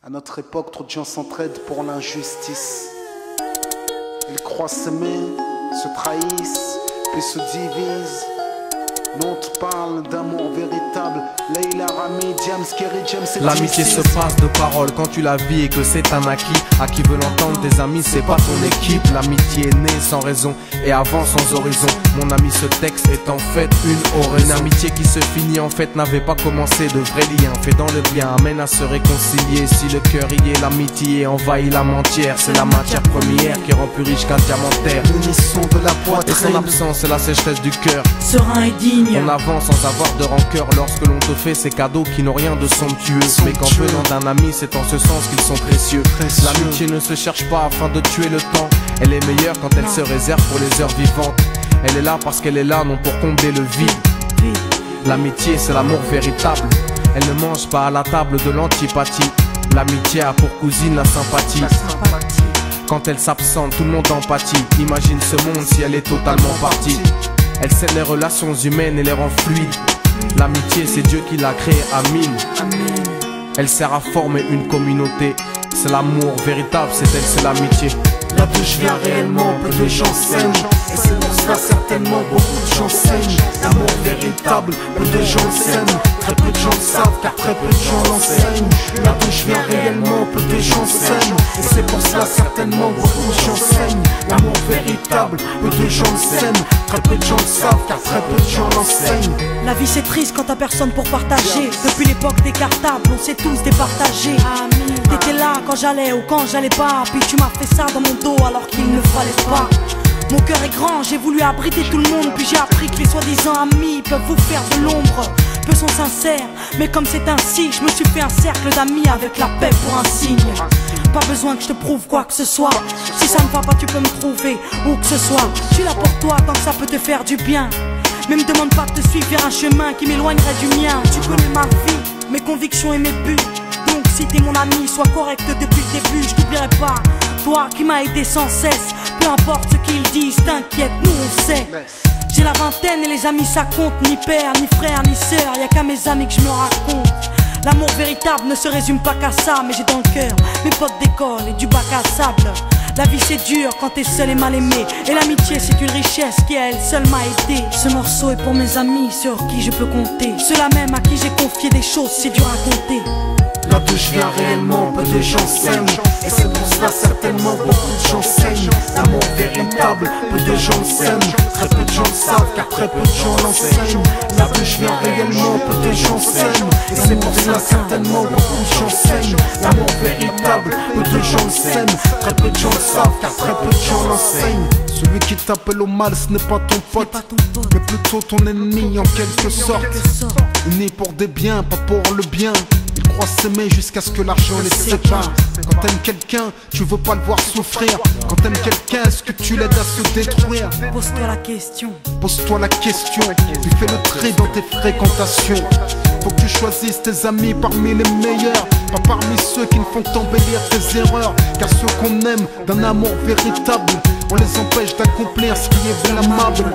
À notre époque, trop de gens s'entraident pour l'injustice. Ils croient s'aimer, se trahissent, puis se divisent. Nous on te parle d'amour véritable. Leila, Rami, James, Kerry, James et l'amitié se passe de paroles quand tu la vis et que c'est un acquis. À qui veut l'entendre, tes amis, c'est pas ton équipe. L'amitié est née sans raison et avant sans horizon. Mon ami, ce texte est en fait une oraison. Une amitié qui se finit en fait n'avait pas commencé. De vrais liens faits dans le bien amènent à se réconcilier. Si le cœur y est, l'amitié envahit l'âme entière. C'est la matière première qui rend plus riche qu'un diamantaire. L'unisson de la poitrine et son absence, c'est la sécheresse du cœur. Serein et digne. On avance sans avoir de rancœur lorsque l'on te fait ces cadeaux qui n'ont rien de somptueux. Mais qu'en venant d'un ami, c'est en ce sens qu'ils sont précieux. L'amitié ne se cherche pas afin de tuer le temps. Elle est meilleure quand elle se réserve pour les heures vivantes. Elle est là parce qu'elle est là, non pour combler le vide. L'amitié, c'est l'amour véritable. Elle ne mange pas à la table de l'antipathie. L'amitié a pour cousine la sympathie. Quand elle s'absente, tout le monde empathie. Imagine ce monde si elle est totalement partie. Elle scelle les relations humaines et les rend fluides. L'amitié, c'est Dieu qui l'a créée, Amin. Elle sert à former une communauté. C'est l'amour véritable, c'est elle, c'est l'amitié. Là d'où je viens réellement, peu de gens s'aiment. Et c'est pour cela certainement beaucoup de gens saignent. L'amour véritable, peu de gens s'aiment. Très peu de gens le savent car très peu de gens l'enseignent. Là d'où je viens réellement, peu de gens s'aiment. Et c'est pour cela certainement beaucoup de gens saignent. L'amour véritable, peu de gens s'aiment. Très peu de gens le savent car très peu de gens l'enseignent. La vie c'est triste quand t'as personne pour partager. Depuis l'époque des cartables, on s'est tous départagés. T'étais là quand j'allais ou quand j'allais pas. Puis tu m'as fait ça dans mon dos alors qu'il ne fallait pas. Mon cœur est grand, j'ai voulu abriter tout le monde. Puis j'ai appris que les soi-disant amis peuvent vous faire de l'ombre. Peu sont sincères, mais comme c'est ainsi, je me suis fait un cercle d'amis avec la paix pour un signe. Pas besoin que je te prouve quoi que ce soit. Si ça ne va pas, tu peux me trouver où que ce soit. Je suis là pour toi tant que ça peut te faire du bien. Mais me demande pas de te suivre vers un chemin qui m'éloignerait du mien. Tu connais ma vie, mes convictions et mes buts. Donc si t'es mon ami, sois correct depuis le début. Je t'oublierai pas, toi qui m'as aidé sans cesse. Peu importe ce qu'ils disent, t'inquiète, nous on sait. J'ai la vingtaine et les amis ça compte. Ni père, ni frère, ni sœur, y'a qu'à mes amis que je me raconte. L'amour véritable ne se résume pas qu'à ça. Mais j'ai dans le cœur mes potes d'école et du bac à sable. La vie c'est dur quand t'es seul et mal aimé. Et l'amitié c'est une richesse qui à elle seule m'a aidé. Ce morceau est pour mes amis sur qui je peux compter. Ceux-là même à qui j'ai confié des choses c'est dur à compter. Là d'où je viens réellement, peu de gens s'aiment. Et c'est pour cela certainement beaucoup de gens saignent. L'amour véritable, peu de gens s'aiment. Très peu de gens le savent car très peu de gens l'enseignent. Là d'où je viens réellement, peu de gens s'aiment. Et c'est pour cela certainement beaucoup de gens saignent. L'amour véritable, peu de gens le s'aiment. Très peu de gens le savent car très peu de gens l'enseignent. Celui qui t'appelle au mal ce n'est pas ton pote, mais plutôt ton ennemi en quelque sorte. Né pour des biens, pas pour le bien. Ils croient s'aimer jusqu'à ce que l'argent les sépare. Quand t'aimes quelqu'un, tu veux pas le voir souffrir. Quand t'aimes quelqu'un, est-ce que tu l'aides à se détruire? Pose-toi la question. Pose-toi la question. Tu fais le tri dans tes fréquentations. Faut que tu choisisses tes amis parmi les meilleurs, pas parmi ceux qui ne font qu'embellir tes erreurs. Car ceux qu'on aime d'un amour véritable, on les empêche d'accomplir ce qui est blâmable.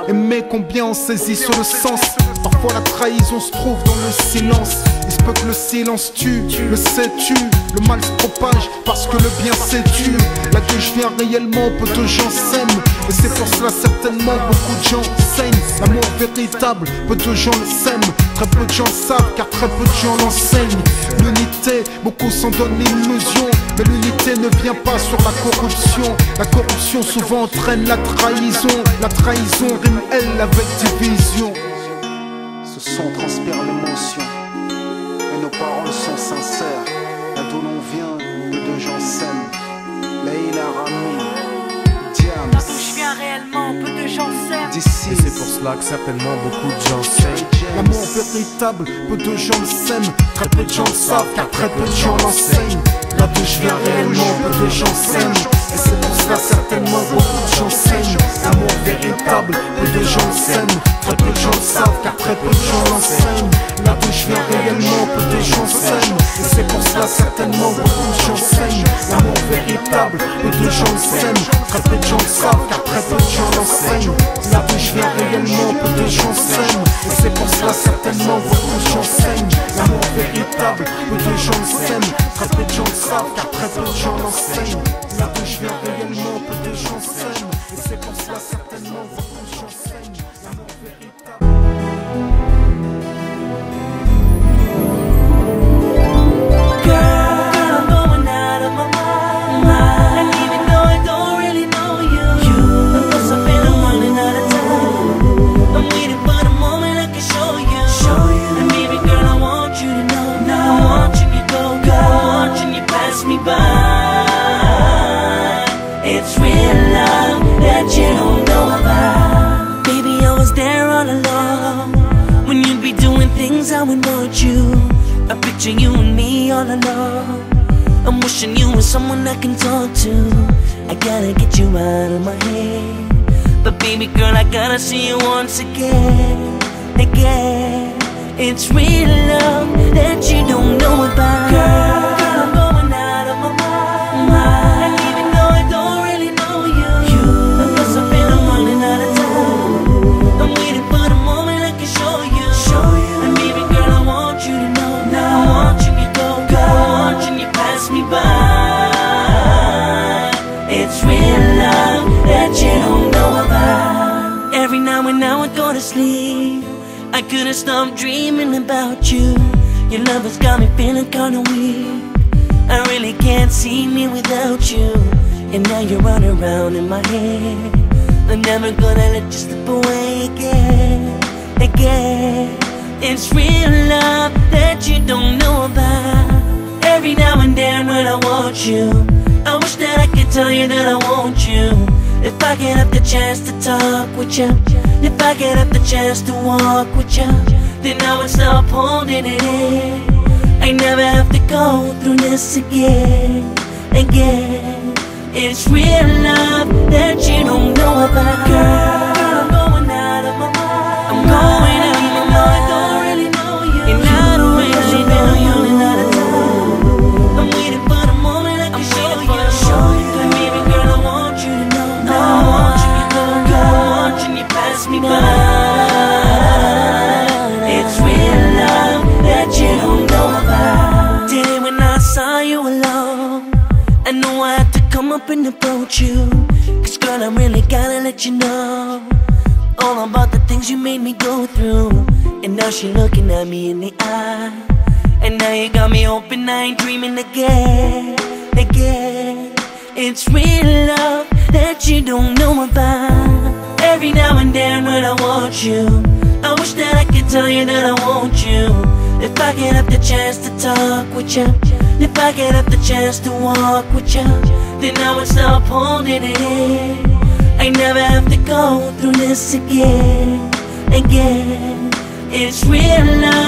Aimer combien on saisit sur le sens. Parfois la trahison se trouve dans le silence. Il se peut que le silence tue, le sais-tu. Le mal se propage parce que le bien s'étue. Là que je viens réellement, peu de gens s'aiment. Et c'est pour cela certainement beaucoup de gens saignent. L'amour véritable, peu de gens le s'aiment. Très peu de gens le savent car très peu de gens l'enseignent. L'unité, beaucoup s'en donnent l'illusion. Mais l'unité ne vient pas sur la corruption. La corruption souvent entraîne la trahison. La trahison rime elle avec division. Ce son transpire l'émotion et nos paroles sont sincères. Là d'où l'on vient, peu de gens s'aiment. Leila, Rami, James. Là d'où je viens réellement, peu de gens s'aiment. Et c'est pour cela que certainement beaucoup de gens s'aiment. L'amour véritable, peu de gens le s'aiment. Très peu de gens le savent car très peu de gens l'enseignent. Là d'où je viens réellement, peu de gens s'aiment. Et c'est pour cela certainement beaucoup de gens saignent. L'amour véritable, peu de gens le s'aiment. Très peu de gens le savent car très peu de gens l'enseignent. Là d'où je viens réellement, peu de gens s'aiment. Et c'est pour cela certainement beaucoup de gens saignent. L'amour véritable, peu de gens le s'aiment. Très peu de gens le savent car très peu de gens l'enseignent. Là d'où je viens réellement, peu de gens s'aiment. Et c'est pour cela certainement beaucoup de gens saignent. L'amour véritable, peu de gens le s'aiment. Très peu de gens savent car très peu de gens l'enseignent. Là d'où je viens réellement, peu de gens s'aiment. Et c'est pour cela certainement beaucoup de gens saignent. L'amour véritable. It's real love that you don't know about. Baby, I was there all along when you'd be doing things I would want you. I picture you and me all along. I'm wishing you were someone I can talk to. I gotta get you out of my head. But baby girl, I gotta see you once again. Again. It's real love that you don't know about. Girl, I'm going out of my mind. And even though I don't really know you, because I feel I'm running out of time. I'm waiting for the moment I can show you. And baby girl, I want you to know. I want you to go. I want you to pass me by. It's real love that you don't know about. Every now and now I go to sleep, I couldn't stop dreaming about you. Your love has got me feeling kinda weak. I really can't see me without you. And now you're running around in my head. I'm never gonna let you slip away again. Again. It's real love that you don't know about. Every now and then when I want you, I wish that I could tell you that I want you. If I get up the chance to talk with you, if I get up the chance to walk with you, then I would stop holding it in. I never have to go through this again. Again. It's real love that you don't know about. Girl, I'm going out of my mind. I'm going out of my mind. I don't really know you, and I don't really know you. Out of time. I'm waiting for the moment I can show you. But baby girl, I want you to know. I want you to go. I want you to pass me by. It's real love that you don't know about. Today when I saw you alone, I knew I had to come up and approach you. Cause girl, I really gotta let you know all about the things you made me go through. And now she looking at me in the eye, and now you got me hoping I ain't dreaming again. Again. It's real love that you don't know about. Every now and then when I want you, I wish that I could tell you that I want you. If I get up the chance to talk with you, if I get up the chance to walk with you, then I would stop holding it in. I never have to go through this again. Again. It's real love.